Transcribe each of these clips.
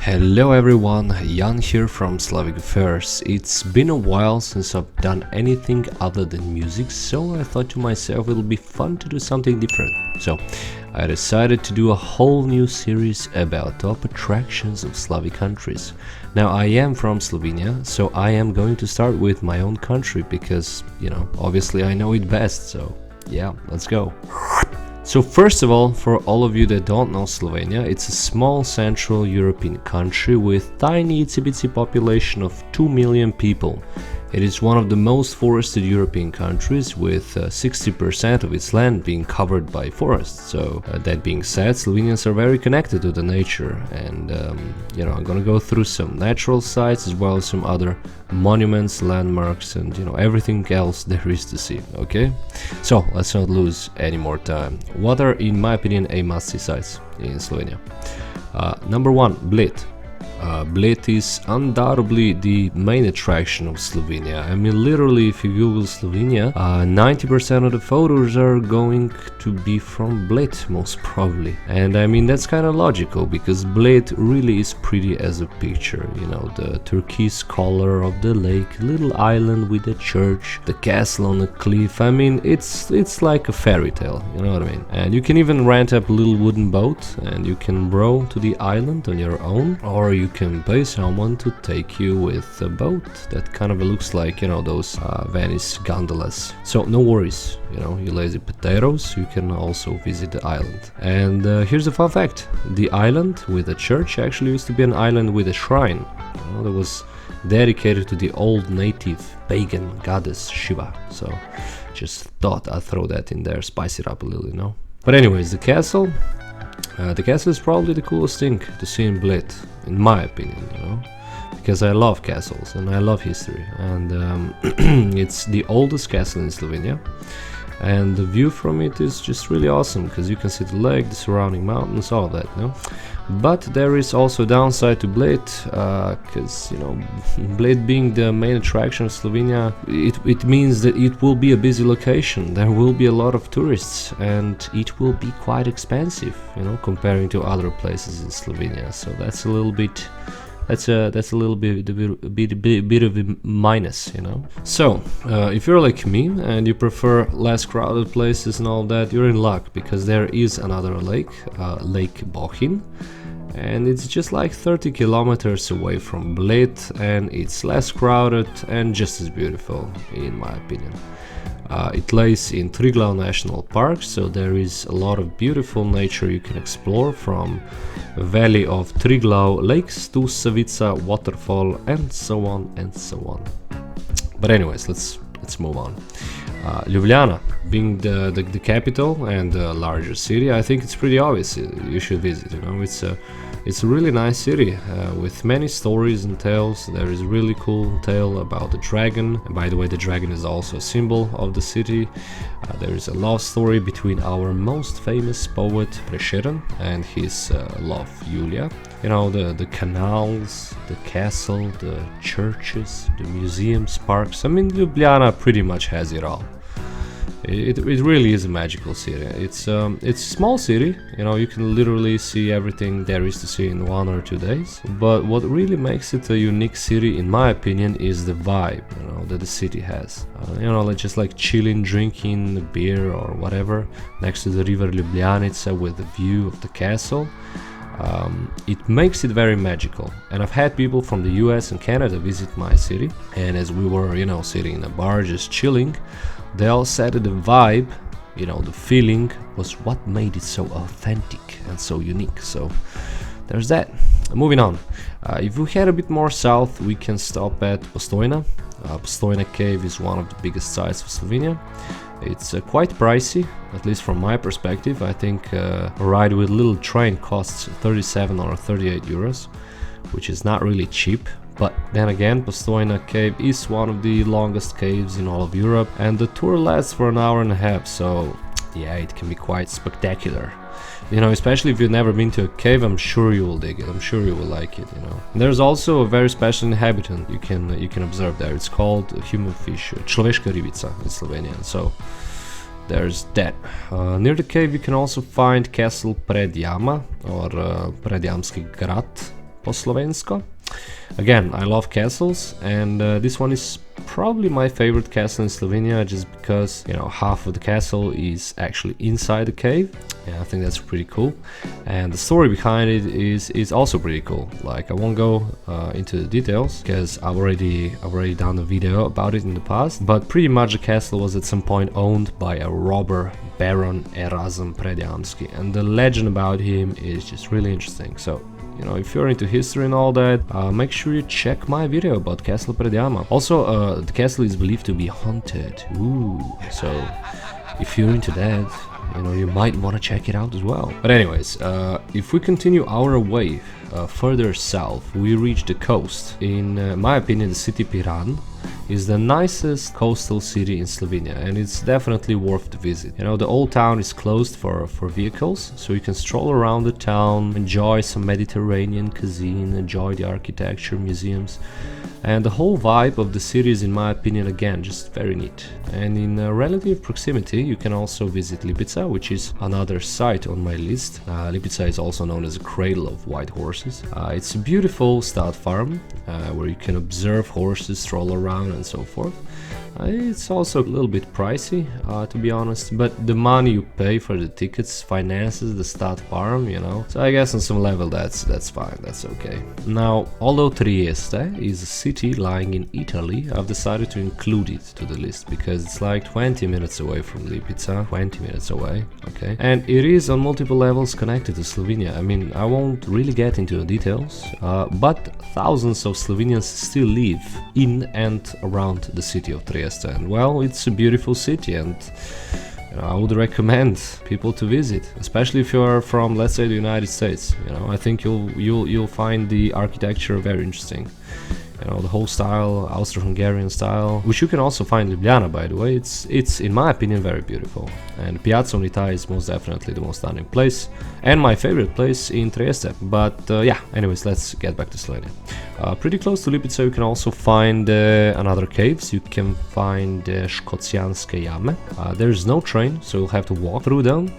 Hello everyone, Jan here from Slavic Affairs. It's been a while since I've done anything other than music, so I thought to myself it'll be fun to do something different. So I decided to do a whole new series about top attractions of Slavic countries. Now I am from Slovenia, so I am going to start with my own country because, obviously I know it best, so yeah, let's go. So first of all, for all of you that don't know Slovenia, it's a small central European country with tiny itsy-bitsy population of 2 million people. It is one of the most forested European countries, with 60% of its land being covered by forests. So that being said, Slovenians are very connected to the nature, and I'm gonna go through some natural sites as well as some other monuments, landmarks, and everything else there is to see. Okay, so let's not lose any more time. What are, in my opinion, a must-see sites in Slovenia? Number one, Bled. Bled is undoubtedly the main attraction of Slovenia. I mean, literally, if you Google Slovenia, 90% of the photos are going to be from Bled, most probably. And I mean, that's kind of logical, because Bled really is pretty as a picture. The turquoise color of the lake, little island with a church, the castle on a cliff. I mean, it's like a fairy tale, you know what I mean? And you can even rent up a little wooden boat, and you can row to the island on your own, or you can pay someone to take you with a boat that kind of looks like, those Venice gondolas. So no worries, you lazy potatoes, you can also visit the island. And here's a fun fact: the island with a church actually used to be an island with a shrine that was dedicated to the old native pagan goddess Shiva. So just thought I'd throw that in there, spice it up a little, But anyways, the castle. The castle is probably the coolest thing to see in Bled, in my opinion, because I love castles and I love history, and it's the oldest castle in Slovenia, and the view from it is just really awesome, because you can see the lake, the surrounding mountains, all of that, But there is also a downside to Bled, because Bled being the main attraction of Slovenia, it means that it will be a busy location. There will be a lot of tourists, and it will be quite expensive, comparing to other places in Slovenia. So that's a little bit. That's a little bit of a minus, So, if you're like me and you prefer less crowded places and all that, you're in luck, because there is another lake, Lake Bohinj, and it's just like 30 kilometers away from Bled, and it's less crowded and just as beautiful, in my opinion. It lays in Triglav National Park, so there is a lot of beautiful nature you can explore, from valley of Triglav lakes to Savica waterfall, and so on and so on. But anyways, let's move on. Ljubljana, being the capital and the larger city, I think it's pretty obvious you should visit. It's a really nice city with many stories and tales. There is a really cool tale about the dragon, and by the way, the dragon is also a symbol of the city. There is a love story between our most famous poet Prešeren and his love Julia. The canals, the castle, the churches, the museums, parks. I mean, Ljubljana pretty much has it all. It really is a magical city. It's a small city, you can literally see everything there is to see in 1 or 2 days. But what really makes it a unique city, in my opinion, is the vibe, that the city has. Just like chilling, drinking beer or whatever next to the river Ljubljanica with the view of the castle. It makes it very magical, and I've had people from the US and Canada visit my city, and as we were, sitting in a bar just chilling, they all said that the vibe, the feeling was what made it so authentic and so unique. So there's that. Moving on. If we head a bit more south, we can stop at Postojna. Postojna cave is one of the biggest sites of Slovenia. It's quite pricey, at least from my perspective. I think a ride with a little train costs 37 or 38 euros, which is not really cheap. But then again, Postojna cave is one of the longest caves in all of Europe, and the tour lasts for an hour and a half, so yeah, it can be quite spectacular. Especially if you've never been to a cave, I'm sure you will dig it. I'm sure you will like it. There's also a very special inhabitant you can observe there. It's called human fish, človeška ribica in Slovenian. So there's that. Near the cave you can also find Castle Predjama, or Predjamski grad. po slovensko. Again, I love castles, and this one is probably my favorite castle in Slovenia, just because, you know, half of the castle is actually inside the cave. Yeah, I think that's pretty cool, and the story behind it is also pretty cool. Like, I won't go into the details because I've already done a video about it in the past, but pretty much the castle was at some point owned by a robber, Baron Erasm Predjamski, and the legend about him is just really interesting. So, you know, if you're into history and all that, make sure you check my video about Castle Predjama. Also, the castle is believed to be haunted. Ooh, so if you're into that, you know, you might want to check it out as well. But anyways, if we continue our way further south, we reach the coast. In my opinion, the city Piron is the nicest coastal city in Slovenia, and it's definitely worth the visit. You know, the old town is closed for vehicles, so you can stroll around the town, enjoy some Mediterranean cuisine, enjoy the architecture, museums, and the whole vibe of the city is, in my opinion, again, just very neat. And in relative proximity, you can also visit Lipica, which is another site on my list. Lipica is also known as a cradle of white horses. It's a beautiful stud farm where you can observe horses stroll around and so forth. It's also a little bit pricey, to be honest, but the money you pay for the tickets finances the stud farm, you know. So I guess on some level that's fine, that's okay. Now, although Trieste is a city lying in Italy, I've decided to include it to the list because it's like 20 minutes away from Lipica, 20 minutes away, okay? And it is on multiple levels connected to Slovenia. I mean, I won't really get into the details, but thousands of Slovenians still live in and around the city of Trieste. And well, it's a beautiful city, and you know, I would recommend people to visit, especially if you're from, let's say, the United States. You know, I think you'll find the architecture very interesting. You know, the whole style, Austro-Hungarian style, which you can also find in Ljubljana, by the way. It's in my opinion very beautiful, and Piazza Unità is most definitely the most stunning place and my favorite place in Trieste. But yeah, anyways, let's get back to Slovenia. Pretty close to Lipica you can also find another caves. You can find Škocjanske jame. There's no train, so you'll have to walk through them.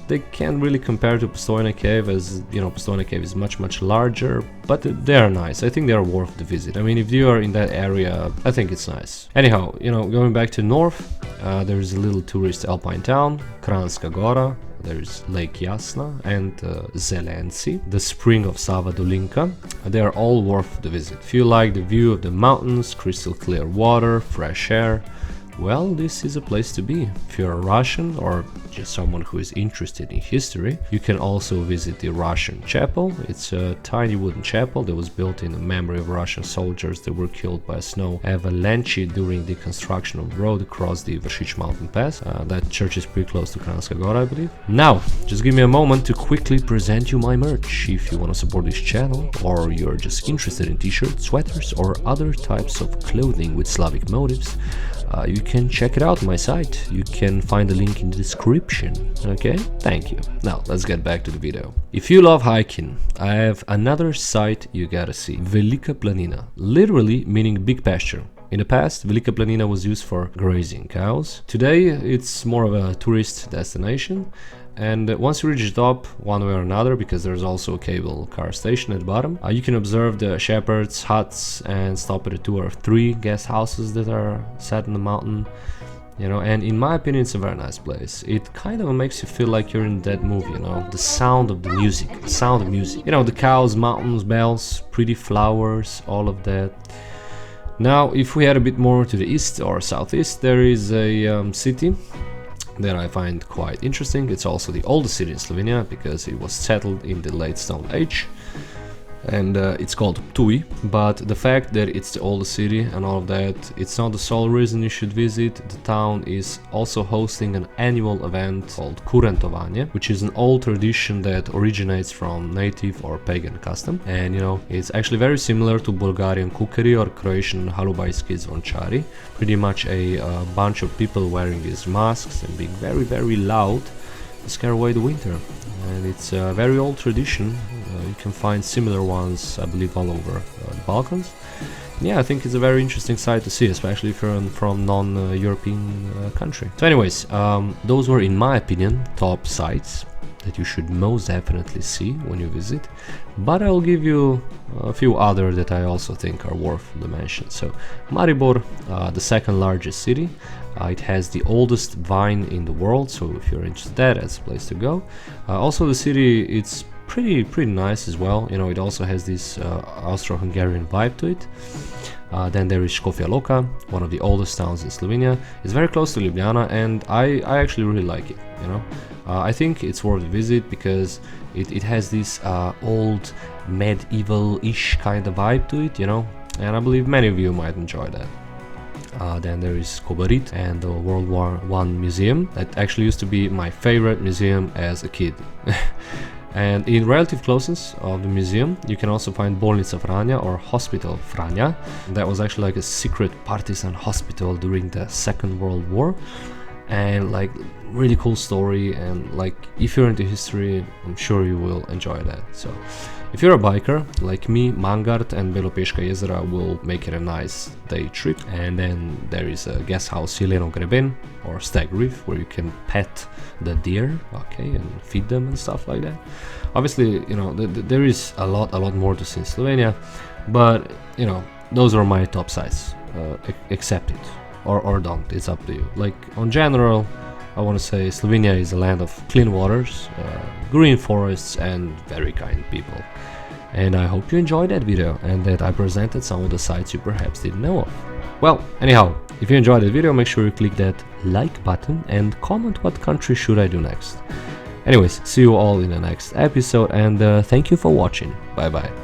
They can't really compare to Postojna Cave, as you know, Postojna Cave is much larger, but they are nice. I think they are worth the visit. I mean, if you are in that area, I think it's nice. Anyhow, you know, going back to north, there's a little tourist alpine town, Kranjska Gora. There's Lake Jasna and Zelenci, the spring of Sava Dolinka. They are all worth the visit. If you like the view of the mountains, crystal clear water, fresh air, well, this is a place to be. If you're a Russian or just someone who is interested in history, you can also visit the Russian chapel. It's a tiny wooden chapel that was built in the memory of Russian soldiers that were killed by a snow avalanche during the construction of the road across the Vršič mountain pass. That church is pretty close to Kranjska Gora, I believe. Now, just give me a moment to quickly present you my merch. If you want to support this channel, or you're just interested in t-shirts, sweaters, or other types of clothing with Slavic motifs, you can check it out on my site. You can find the link in the description. Okay, thank you. Now let's get back to the video. If you love hiking, I have another site you gotta see. Velika Plana, literally meaning big pasture. In the past, Velika Plana was used for grazing cows. Today it's more of a tourist destination, and once you reach the top, one way or another, because there's also a cable car station at the bottom, you can observe the shepherds' huts and stop at the 2 or 3 guest houses that are set in the mountain. You know, and in my opinion, it's a very nice place. It kind of makes you feel like you're in that movie, you know, the sound of the music, you know, the cows, mountains, bells, pretty flowers, all of that. Now, if we head a bit more to the east or southeast, there is a city that I find quite interesting. It's also the oldest city in Slovenia because it was settled in the late Stone Age, and it's called Ptuj. But the fact that it's the oldest city and all of that, it's not the sole reason you should visit. The town is also hosting an annual event called Kurentovanje, which is an old tradition that originates from native or pagan custom, and you know, it's actually very similar to Bulgarian kukeri or Croatian halubajski zvončari. Pretty much a bunch of people wearing these masks and being very loud to scare away the winter. And it's a very old tradition. You can find similar ones, I believe, all over the Balkans. Yeah, I think it's a very interesting sight to see, especially if you're from non-European country. So anyways, those were, in my opinion, top sites. that you should most definitely see when you visit, but I'll give you a few other that I also think are worth the mention. So Maribor, the second largest city, it has the oldest vine in the world, so if you're interested in that, that's a place to go. Also the city, it's pretty nice as well, you know, it also has this Austro-Hungarian vibe to it. Then there is Škofja Loka, one of the oldest towns in Slovenia. It's very close to Ljubljana, and I actually really like it, you know. I think it's worth a visit because it has this old medieval-ish kind of vibe to it, you know, and I believe many of you might enjoy that. Then there is Kobarid and the World War I museum. That actually used to be my favorite museum as a kid. And in relative closeness of the museum, you can also find Bolnica Franja or Hospital Franja. That was actually like a secret partisan hospital during the Second World War. And like, really cool story, and like, if you're into history, I'm sure you will enjoy that. So if you're a biker like me, Mangart and Belopeška jezera will make it a nice day trip. And then there is a guest house, Jelenov Greben or Stag Reef, where you can pet the deer, okay, and feed them and stuff like that. Obviously, you know, there is a lot more to see in Slovenia, but you know, those are my top sites. Accept it or don't, it's up to you. Like, on general, I want to say Slovenia is a land of clean waters, green forests, and very kind people. And I hope you enjoyed that video and that I presented some of the sites you perhaps didn't know of. Well, anyhow, if you enjoyed this video, make sure you click that like button and comment what country should I do next. Anyways, see you all in the next episode, and thank you for watching. Bye bye.